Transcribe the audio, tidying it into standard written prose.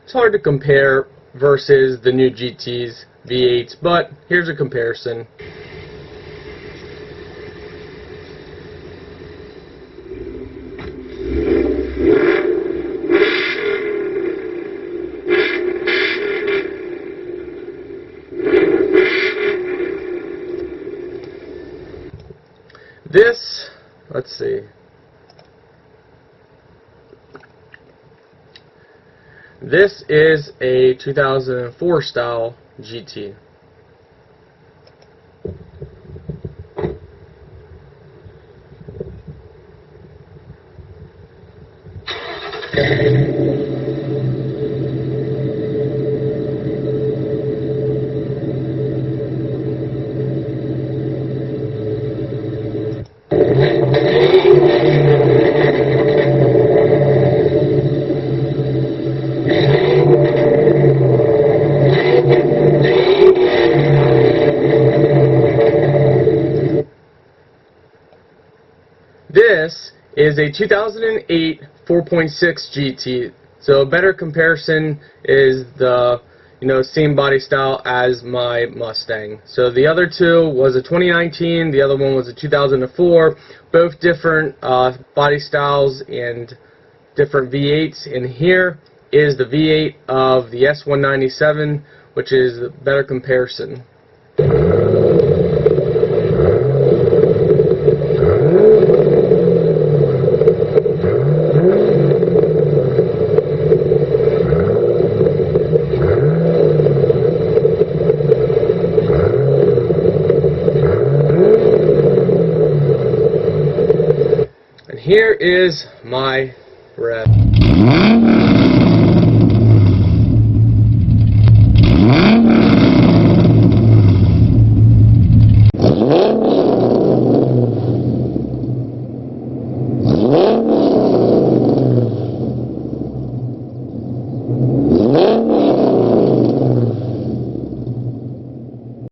it's hard to compare versus the new GTs, V8s, but here's a comparison. This, let's see. This is a 2004 style GT. This is a 2008 4.6 GT. So a better comparison is the same body style as my Mustang. So the other two was a 2019, the other one was a 2004, both different body styles and different V8s. And here is the V8 of the S197, which is a better comparison. Here is my Raspy.